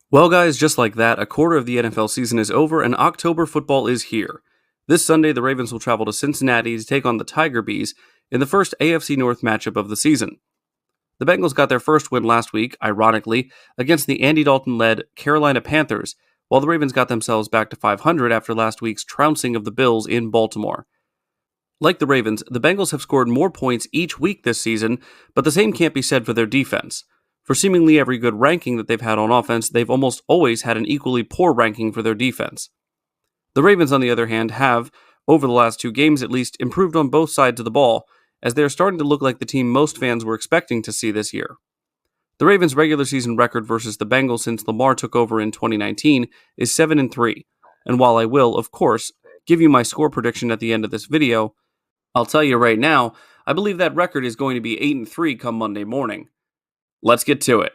Well, guys, just like that, a quarter of the NFL season is over and October football is here. This Sunday, the Ravens will travel to Cincinnati to take on the Tiger Bees in the first AFC North matchup of the season. The Bengals got their first win last week, ironically, against the Andy Dalton-led Carolina Panthers, while the Ravens got themselves back to 500 after last week's trouncing of the Bills in Baltimore. Like the Ravens, the Bengals have scored more points each week this season, but the same can't be said for their defense. For seemingly every good ranking that they've had on offense, they've almost always had an equally poor ranking for their defense. The Ravens, on the other hand, have, over the last two games at least, improved on both sides of the ball, as they are starting to look like the team most fans were expecting to see this year. The Ravens' regular season record versus the Bengals since Lamar took over in 2019 is 7-3, and while I will, of course, give you my score prediction at the end of this video, I'll tell you right now, I believe that record is going to be 8-3 come Monday morning. Let's get to it.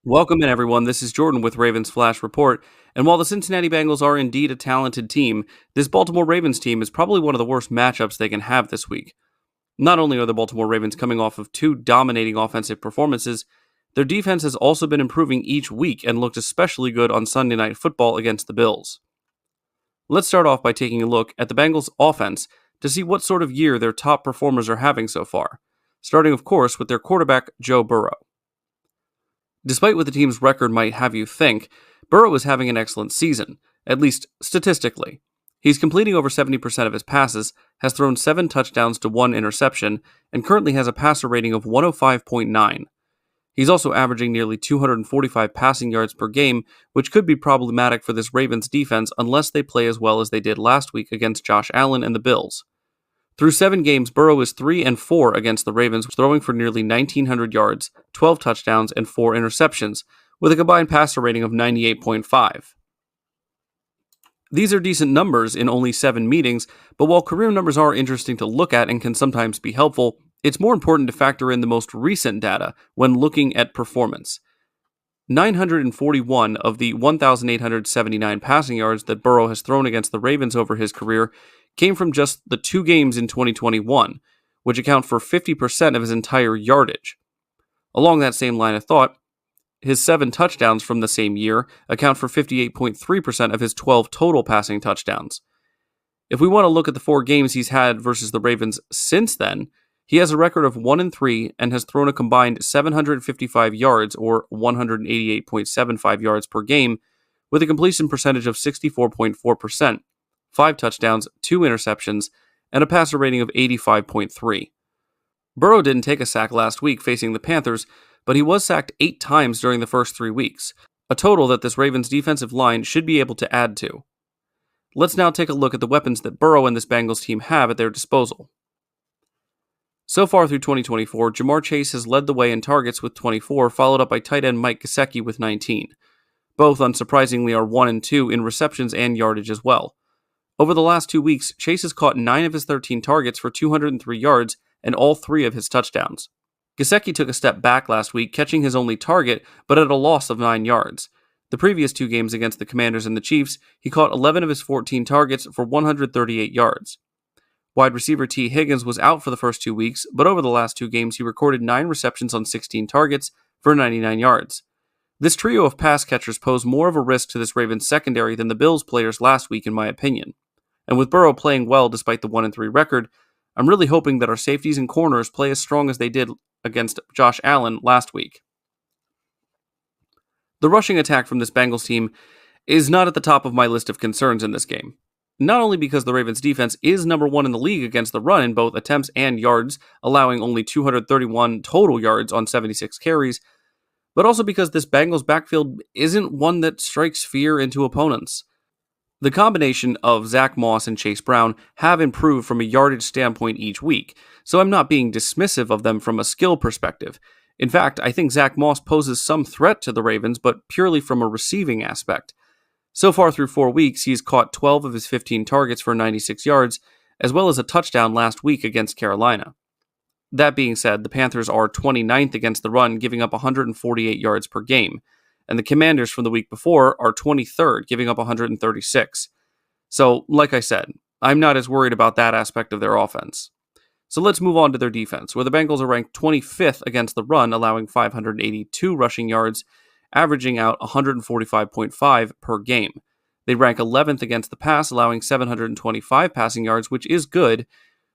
Welcome in, everyone. This is Jordan with Ravens Flash Report, and while the Cincinnati Bengals are indeed a talented team, this Baltimore Ravens team is probably one of the worst matchups they can have this week. Not only are the Baltimore Ravens coming off of two dominating offensive performances, their defense has also been improving each week and looked especially good on Sunday Night Football against the Bills. Let's start off by taking a look at the Bengals' offense to see what sort of year their top performers are having so far, starting, of course, with their quarterback, Joe Burrow. Despite what the team's record might have you think, Burrow is having an excellent season, at least statistically. He's completing over 70% of his passes, has thrown 7 touchdowns to 1 interception, and currently has a passer rating of 105.9. He's also averaging nearly 245 passing yards per game, which could be problematic for this Ravens defense unless they play as well as they did last week against Josh Allen and the Bills. Through 7 games, Burrow is 3-4 against the Ravens, throwing for nearly 1,900 yards, 12 touchdowns, and 4 interceptions, with a combined passer rating of 98.5. These are decent numbers in only 7 meetings, but while career numbers are interesting to look at and can sometimes be helpful, it's more important to factor in the most recent data when looking at performance. 941 of the 1,879 passing yards that Burrow has thrown against the Ravens over his career came from just the 2 games in 2021, which account for 50% of his entire yardage. Along that same line of thought, his 7 touchdowns from the same year account for 58.3% of his 12 total passing touchdowns. If we want to look at the 4 games he's had versus the Ravens since then, he has a record of 1-3 and has thrown a combined 755 yards or 188.75 yards per game with a completion percentage of 64.4%, 5 touchdowns, 2 interceptions, and a passer rating of 85.3. Burrow didn't take a sack last week facing the Panthers, but he was sacked 8 times during the first 3 weeks, a total that this Ravens defensive line should be able to add to. Let's now take a look at the weapons that Burrow and this Bengals team have at their disposal. So far through 2024, Ja'Marr Chase has led the way in targets with 24, followed up by tight end Mike Gesicki with 19. Both, unsurprisingly, are 1-2 in receptions and yardage as well. Over the last 2 weeks, Chase has caught 9 of his 13 targets for 203 yards and all 3 of his touchdowns. Gesicki took a step back last week, catching his only target, but at a loss of 9 yards. The previous 2 games against the Commanders and the Chiefs, he caught 11 of his 14 targets for 138 yards. Wide receiver T. Higgins was out for the first 2 weeks, but over the last 2 games he recorded 9 receptions on 16 targets for 99 yards. This trio of pass catchers pose more of a risk to this Ravens secondary than the Bills players last week in my opinion. And with Burrow playing well despite the 1-3 record, I'm really hoping that our safeties and corners play as strong as they did against Josh Allen last week. The rushing attack from this Bengals team is not at the top of my list of concerns in this game. Not only because the Ravens defense is number 1 in the league against the run in both attempts and yards, allowing only 231 total yards on 76 carries, but also because this Bengals backfield isn't one that strikes fear into opponents. The combination of Zach Moss and Chase Brown have improved from a yardage standpoint each week, so I'm not being dismissive of them from a skill perspective. In fact, I think Zach Moss poses some threat to the Ravens, but purely from a receiving aspect. So far through 4 weeks, he's caught 12 of his 15 targets for 96 yards, as well as a touchdown last week against Carolina. That being said, the Panthers are 29th against the run, giving up 148 yards per game, and the Commanders from the week before are 23rd, giving up 136. So, like I said, I'm not as worried about that aspect of their offense. So let's move on to their defense, where the Bengals are ranked 25th against the run, allowing 582 rushing yards, averaging out 145.5 per game. They rank 11th against the pass, allowing 725 passing yards, which is good,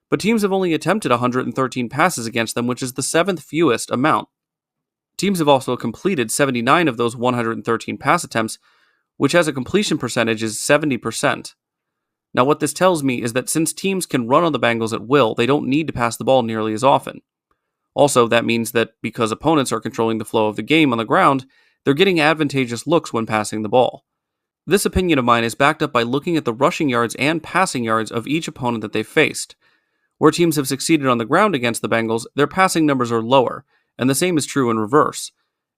but teams have only attempted 113 passes against them, which is the 7th fewest amount. Teams have also completed 79 of those 113 pass attempts, which has a completion percentage is 70%. Now, what this tells me is that since teams can run on the Bengals at will, they don't need to pass the ball nearly as often. Also, that means that because opponents are controlling the flow of the game on the ground, they're getting advantageous looks when passing the ball. This opinion of mine is backed up by looking at the rushing yards and passing yards of each opponent that they've faced. Where teams have succeeded on the ground against the Bengals, their passing numbers are lower, and the same is true in reverse.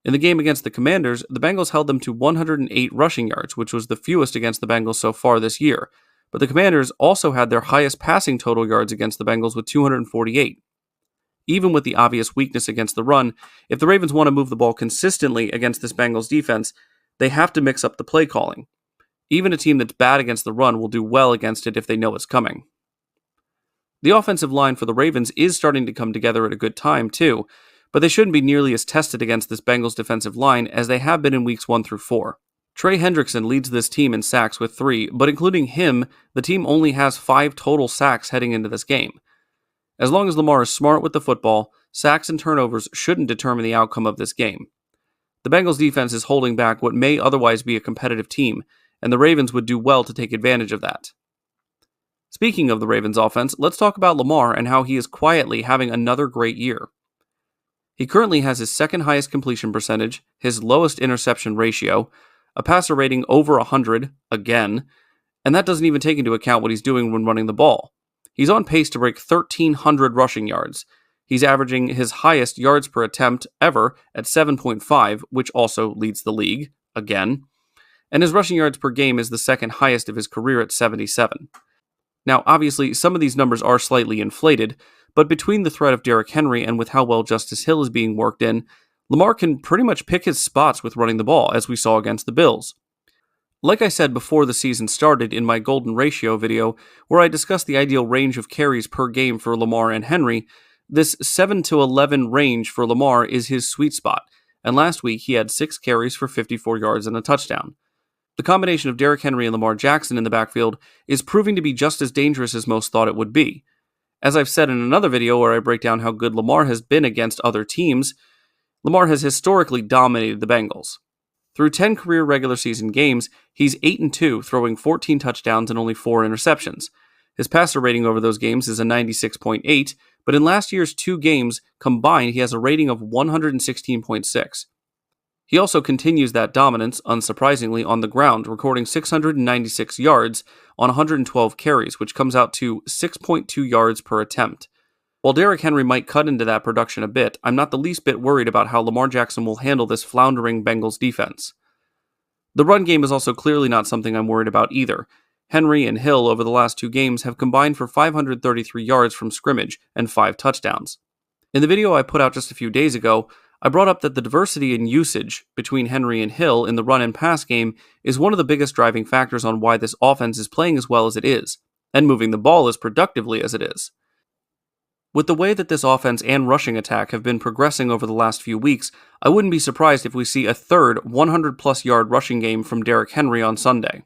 In the game against the Commanders, the Bengals held them to 108 rushing yards, which was the fewest against the Bengals so far this year, but the Commanders also had their highest passing total yards against the Bengals with 248. Even with the obvious weakness against the run, if the Ravens want to move the ball consistently against this Bengals defense, they have to mix up the play calling. Even a team that's bad against the run will do well against it if they know it's coming. The offensive line for the Ravens is starting to come together at a good time, too, but they shouldn't be nearly as tested against this Bengals defensive line as they have been in weeks 1 through 4. Trey Hendrickson leads this team in sacks with 3, but including him, the team only has 5 total sacks heading into this game. As long as Lamar is smart with the football, sacks and turnovers shouldn't determine the outcome of this game. The Bengals defense is holding back what may otherwise be a competitive team, and the Ravens would do well to take advantage of that. Speaking of the Ravens offense, let's talk about Lamar and how he is quietly having another great year. He currently has his second highest completion percentage, his lowest interception ratio, a passer rating over 100, again, and that doesn't even take into account what he's doing when running the ball. He's on pace to break 1,300 rushing yards. He's averaging his highest yards per attempt ever at 7.5, which also leads the league, again, and his rushing yards per game is the second highest of his career at 77. Now, obviously, some of these numbers are slightly inflated, but between the threat of Derrick Henry and with how well Justice Hill is being worked in, Lamar can pretty much pick his spots with running the ball, as we saw against the Bills. Like I said before the season started in my Golden Ratio video, where I discussed the ideal range of carries per game for Lamar and Henry, this 7 to 11 range for Lamar is his sweet spot, and last week he had 6 carries for 54 yards and a touchdown. The combination of Derrick Henry and Lamar Jackson in the backfield is proving to be just as dangerous as most thought it would be. As I've said in another video where I break down how good Lamar has been against other teams, Lamar has historically dominated the Bengals. Through 10 career regular season games, he's 8-2, throwing 14 touchdowns and only 4 interceptions. His passer rating over those games is a 96.8, but in last year's 2 games combined, he has a rating of 116.6. He also continues that dominance, unsurprisingly, on the ground, recording 696 yards on 112 carries, which comes out to 6.2 yards per attempt. While Derrick Henry might cut into that production a bit, I'm not the least bit worried about how Lamar Jackson will handle this floundering Bengals defense. The run game is also clearly not something I'm worried about either. Henry and Hill over the last 2 games have combined for 533 yards from scrimmage and 5 touchdowns. In the video I put out just a few days ago, I brought up that the diversity in usage between Henry and Hill in the run and pass game is one of the biggest driving factors on why this offense is playing as well as it is, and moving the ball as productively as it is. With the way that this offense and rushing attack have been progressing over the last few weeks, I wouldn't be surprised if we see a third 100-plus yard rushing game from Derrick Henry on Sunday.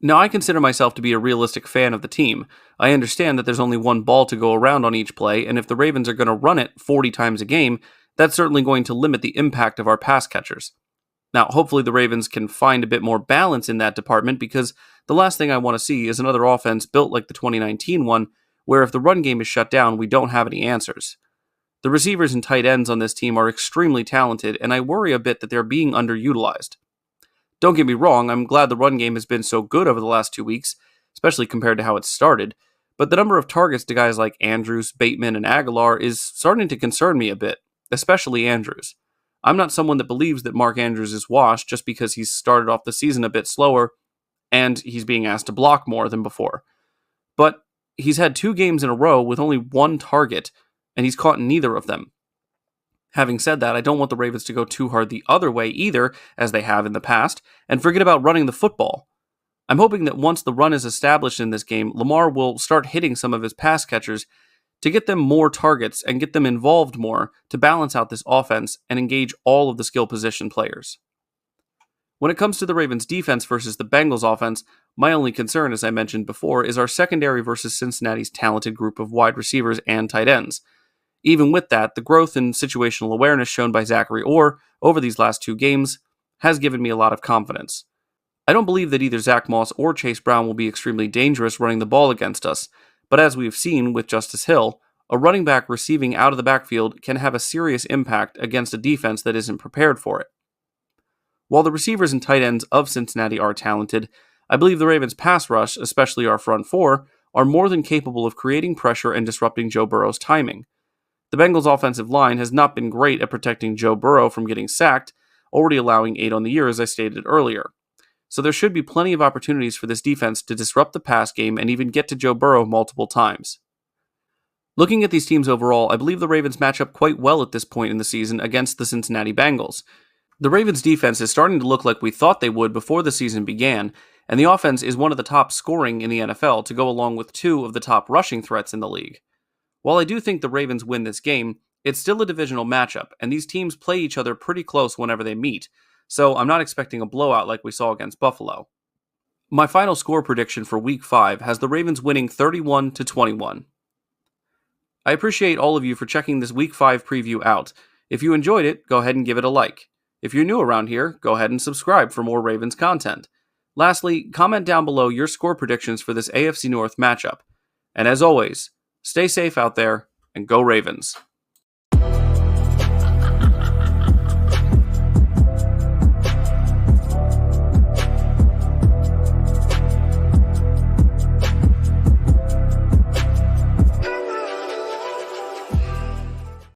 Now, I consider myself to be a realistic fan of the team. I understand that there's only one ball to go around on each play, and if the Ravens are going to run it 40 times a game, that's certainly going to limit the impact of our pass catchers. Now, hopefully the Ravens can find a bit more balance in that department, because the last thing I want to see is another offense built like the 2019 one, where if the run game is shut down, we don't have any answers. The receivers and tight ends on this team are extremely talented, and I worry a bit that they're being underutilized. Don't get me wrong, I'm glad the run game has been so good over the last 2 weeks, especially compared to how it started, but the number of targets to guys like Andrews, Bateman, and Aguilar is starting to concern me a bit, especially Andrews. I'm not someone that believes that Mark Andrews is washed just because he's started off the season a bit slower and he's being asked to block more than before. But he's had 2 games in a row with only 1 target, and he's caught neither of them. Having said that, I don't want the Ravens to go too hard the other way either, as they have in the past, and forget about running the football. I'm hoping that once the run is established in this game, Lamar will start hitting some of his pass catchers to get them more targets and get them involved more to balance out this offense and engage all of the skill position players. When it comes to the Ravens defense versus the Bengals offense, my only concern, as I mentioned before, is our secondary versus Cincinnati's talented group of wide receivers and tight ends. Even with that, the growth in situational awareness shown by Zachary Orr over these last 2 games has given me a lot of confidence. I don't believe that either Zach Moss or Chase Brown will be extremely dangerous running the ball against us, but as we've seen with Justice Hill, a running back receiving out of the backfield can have a serious impact against a defense that isn't prepared for it. While the receivers and tight ends of Cincinnati are talented, I believe the Ravens' pass rush, especially our front 4, are more than capable of creating pressure and disrupting Joe Burrow's timing. The Bengals' offensive line has not been great at protecting Joe Burrow from getting sacked, already allowing 8 on the year as I stated earlier. So there should be plenty of opportunities for this defense to disrupt the pass game and even get to Joe Burrow multiple times. Looking at these teams overall, I believe the Ravens match up quite well at this point in the season against the Cincinnati Bengals. The Ravens' defense is starting to look like we thought they would before the season began, and the offense is one of the top scoring in the NFL to go along with 2 of the top rushing threats in the league. While I do think the Ravens win this game, it's still a divisional matchup, and these teams play each other pretty close whenever they meet, so I'm not expecting a blowout like we saw against Buffalo. My final score prediction for Week 5 has the Ravens winning 31-21. I appreciate all of you for checking this Week 5 preview out. If you enjoyed it, go ahead and give it a like. If you're new around here, go ahead and subscribe for more Ravens content. Lastly, comment down below your score predictions for this AFC North matchup. And as always, stay safe out there and go Ravens.